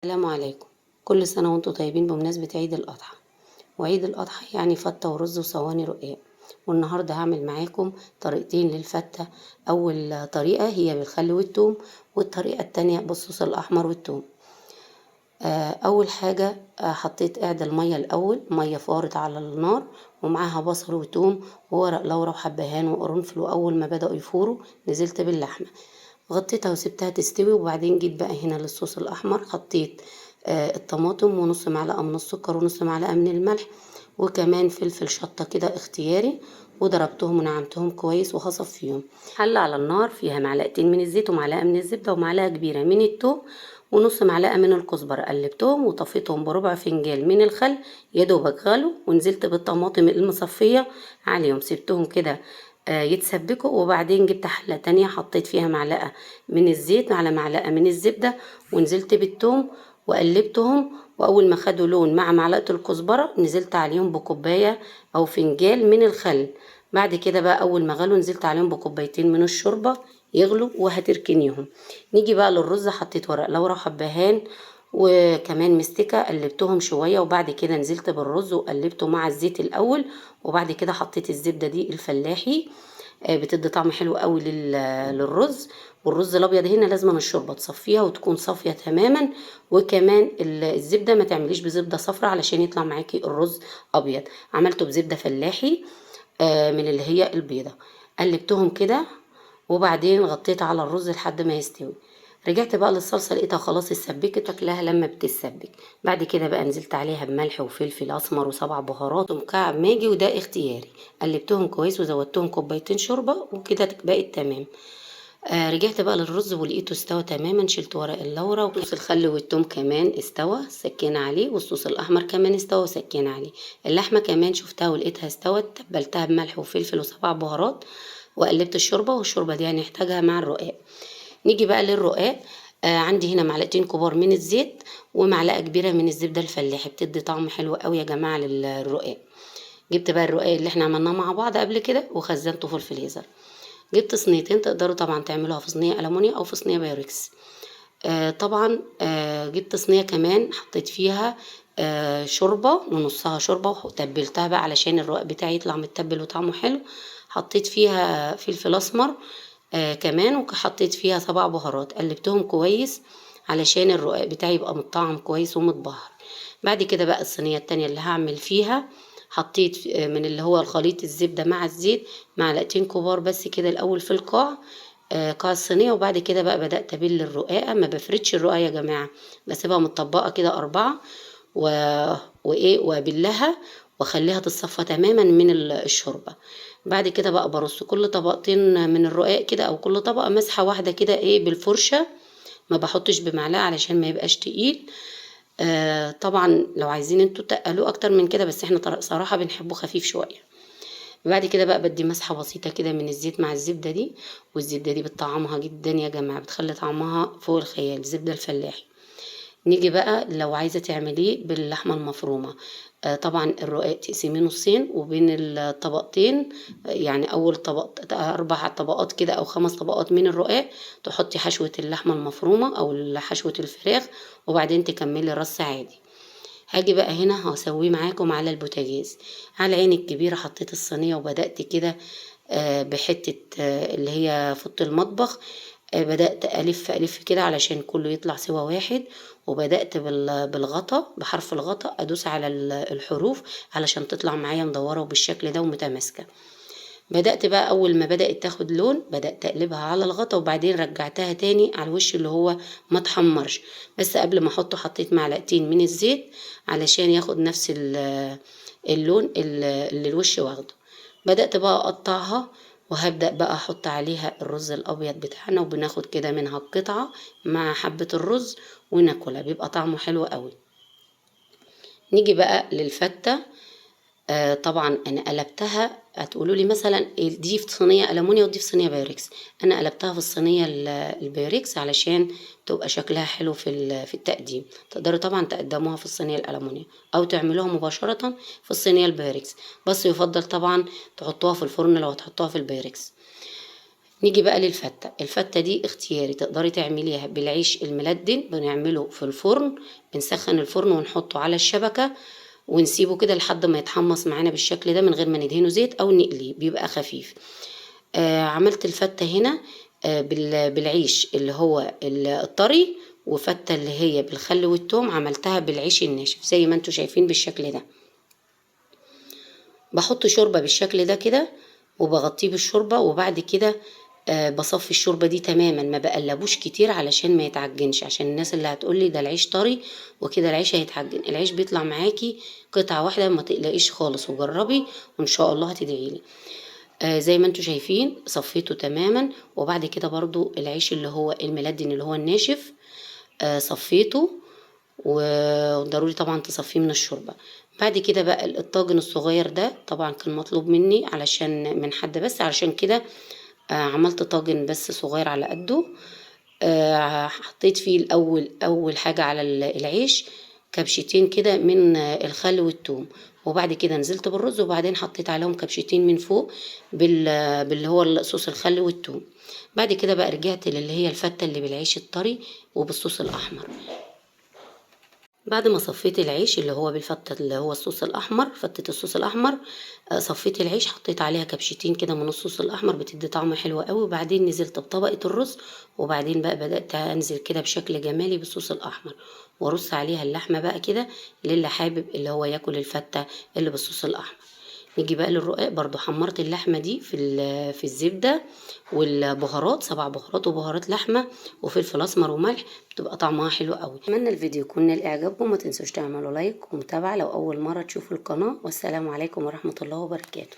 السلام عليكم. كل سنة وانتم طيبين بمناسبة عيد الأضحى. وعيد الأضحى يعني فتة ورز وصواني رقاق. والنهاردة هعمل معاكم طريقتين للفتة. أول طريقة هي بالخل والثوم، والطريقة التانية بالصوص الأحمر والثوم. أول حاجة حطيت قاعدة المية الأول، مية فارت على النار ومعاها بصل وثوم وورق لورا وحبهان وقرنفل، وأول ما بدأوا يفوروا نزلت باللحمة، غطيتها وسبتها تستوي. وبعدين جيت بقى هنا للصوص الأحمر، حطيت الطماطم ونص معلقة من السكر ونص معلقة من الملح وكمان فلفل شطة كده اختياري، وضربتهم ونعمتهم كويس وهصفيهم. حلة على النار فيها معلقتين من الزيت ومعلقة من الزبدة ومعلقة كبيرة من التوم ونص معلقة من الكزبرة، قلبتهم وطفيتهم بربع فنجان من الخل يا دوبك غلوا، ونزلت بالطماطم المصفية عليهم، سبتهم كده يتسبكوا. وبعدين جبت حلة تانية حطيت فيها معلقة من الزيت على معلقة من الزبدة ونزلت بالثوم وقلبتهم، وأول ما خدوا لون مع معلقة الكزبرة نزلت عليهم بكوباية أو فنجان من الخل. بعد كده بقى أول ما غلوا نزلت عليهم بكوبايتين من الشوربة يغلوا وهتركنيهم. نيجي بقى للرز، حطيت ورق لورا وحبهان وكمان مستكة، قلبتهم شوية وبعد كده نزلت بالرز وقلبته مع الزيت الأول، وبعد كده حطيت الزبدة دي الفلاحي بتدي طعم حلو قوي للرز. والرز الابيض هنا لازم الشوربه تصفيها وتكون صافيه تماما، وكمان الزبده ما تعمليش بزبده صفراء علشان يطلع معاكي الرز ابيض. عملته بزبده فلاحي من اللي هي البيضه، قلبتهم كده وبعدين غطيت على الرز لحد ما يستوي. رجعت بقى للصلصه لقيتها خلاص اتسبكت، تاكلها لما بتتسبك. بعد كده بقى نزلت عليها بملح وفلفل اسمر وسبع بهارات ومكعب ماجي وده اختياري، قلبتهم كويس وزودتهم كوبايتين شوربه وكده بقت تمام. رجعت بقى للرز ولقيته استوى تماما، شلت ورق اللورا وصوص الخل والثوم كمان استوى سكينا عليه، والصوص الاحمر كمان استوى وسكينا عليه. اللحمه كمان شفتها ولقيتها استوت، تبلتها بملح وفلفل وسبع بهارات وقلبت الشوربه، والشوربه دي هنحتاجها مع الرقاق. نيجي بقى للرقاق. عندي هنا معلقتين كبار من الزيت ومعلقه كبيره من الزبده الفلاحي، بتدي طعم حلو قوي يا جماعه للرقاق. جبت بقى الرقاق اللي احنا عملناه مع بعض قبل كده وخزنته في الفريزر. جبت صينيتين، تقدروا طبعا تعملوها في صينيه ألمونيا او في صينيه بايركس. طبعا جبت صينيه كمان حطيت فيها شوربه ونصها شوربه وتبلتها بقى علشان الرقاق بتاعي يطلع متبل وطعمه حلو. حطيت فيها فلفل اسمر كمان، وحطيت فيها 7 بهارات، قلبتهم كويس علشان الرقاق بتاعي يبقى متطعم كويس ومتبهر. بعد كده بقى الصينيه التانية اللي هعمل فيها حطيت من اللي هو الخليط الزبده مع الزيت معلقتين كبار بس كده الاول في القاع، قاع الصينيه. وبعد كده بقى بدات ابل الرقاقه، ما بفردش الرقاقه يا جماعه، بسيبها متطبقه كده 4 و... وابلها واخليها تتصفى تماما من الشوربه. بعد كده بقى برص كل طبقتين من الرقاق كده او كل طبقه مسحه واحده كده بالفرشه، ما بحطش بمعلقه علشان ما يبقاش تقيل. طبعا لو عايزين انتوا تقلوه اكتر من كده، بس احنا صراحه بنحبه خفيف شويه. بعد كده بقى بدي مسحه بسيطه كده من الزيت مع الزبده دي، والزبده دي بتطعمها جدا يا جماعه، بتخلي طعمها فوق الخيال، الزبده الفلاحي. نيجي بقى لو عايزة تعمليه باللحمة المفرومة. طبعا الرقاق تقسميه نصين وبين الطبقتين، يعني أول طبق 4 طبقات كده أو 5 طبقات من الرقاق تحطي حشوة اللحمة المفرومة أو حشوة الفراخ، وبعدين تكملي رص عادي. هاجي بقى هنا هسويه معاكم على البوتاجاز. على عين الكبيرة حطيت الصينية وبدأت كده بحتة اللي هي فوط المطبخ، بدأت ألف ألف كده علشان كله يطلع سوا واحد، وبدأت بالغطا بحرف الغطا أدوس على الحروف علشان تطلع معايا مدورة وبالشكل ده ومتماسكة. بدأت بقى أول ما بدأت تاخد لون بدأت أقلبها على الغطا، وبعدين رجعتها تاني على الوش اللي هو ما تحمرش، بس قبل ما أحطه حطيت معلقتين من الزيت علشان ياخد نفس اللون اللي الوش واخده. بدأت بقى أقطعها وهبدأ بقى أحط عليها الرز الأبيض بتاعنا، وبناخد كده منها القطعة مع حبة الرز وناكلها، بيبقى طعمه حلو قوي. نيجي بقى للفتة. طبعا انا قلبتها، هتقولوا لي مثلا دي في صينيه ألمونيا ودي في صينيه بايركس. انا قلبتها في الصينيه البايركس علشان تبقى شكلها حلو في التقديم. تقدروا طبعا تقدموها في الصينيه الألمونيا او تعملوها مباشره في الصينيه البايركس، بس يفضل طبعا تحطوها في الفرن لو هتحطوها في البايركس. نيجي بقى للفتة. الفتة دي اختياري، تقدري تعمليها بالعيش الملدن، بنعمله في الفرن، بنسخن الفرن ونحطه على الشبكة ونسيبه كده لحد ما يتحمص معانا بالشكل ده من غير ما ندهنه زيت او نقليه، بيبقى خفيف. عملت الفتة هنا بالعيش اللي هو الطري، وفتة اللي هي بالخل والثوم عملتها بالعيش الناشف زي ما انتوا شايفين بالشكل ده. بحط شوربة بالشكل ده كده وبغطيه بالشوربة، وبعد كده بصفي الشوربة دي تماما، ما بقلبوش كتير علشان ما يتعجنش، عشان الناس اللي هتقولي ده العيش طري وكده العيش هيتعجن. العيش بيطلع معاكي قطعة واحدة، ما تقلقيش خالص، وجربي وان شاء الله هتدعيلي. زي ما انتوا شايفين صفيته تماما. وبعد كده برضو العيش اللي هو الملدن اللي هو الناشف صفيته، وضروري طبعا تصفيه من الشوربة. بعد كده بقى الطاجن الصغير ده طبعا كان مطلوب مني علشان من حد، بس علشان كده عملت طاجن بس صغير على قده. حطيت فيه الأول أول حاجة على العيش كبشتين كده من الخل والثوم، وبعد كده نزلت بالرز، وبعدين حطيت عليهم كبشتين من فوق باللي هو صوص الخل والثوم. بعد كده بقى رجعت للي هي الفتة اللي بالعيش الطري وبالصوص الأحمر. بعد ما صفيت العيش اللي هو بالفتة اللي هو الصوص الأحمر، فتة الصوص الأحمر، صفيت العيش حطيت عليها كبشتين كده من الصوص الأحمر، بتدي طعم حلو قوي. وبعدين نزلت بطبقة الرز، وبعدين بقى بدأت أنزل كده بشكل جمالي بالصوص الأحمر، وأرص عليها اللحمة بقى كده للي حابب اللي هو ياكل الفتة اللي بالصوص الأحمر. نيجي بقى للرقاق. برضو حمرت اللحمة دي في الزبدة والبهارات، 7 بهارات وبهارات لحمة وفلفل اسمر وملح، بتبقى طعمها حلو قوي. اتمنى الفيديو يكون نال اعجابكم، ما تنسوش تعملوا لايك ومتابعة لو اول مرة تشوفوا القناة، والسلام عليكم ورحمة الله وبركاته.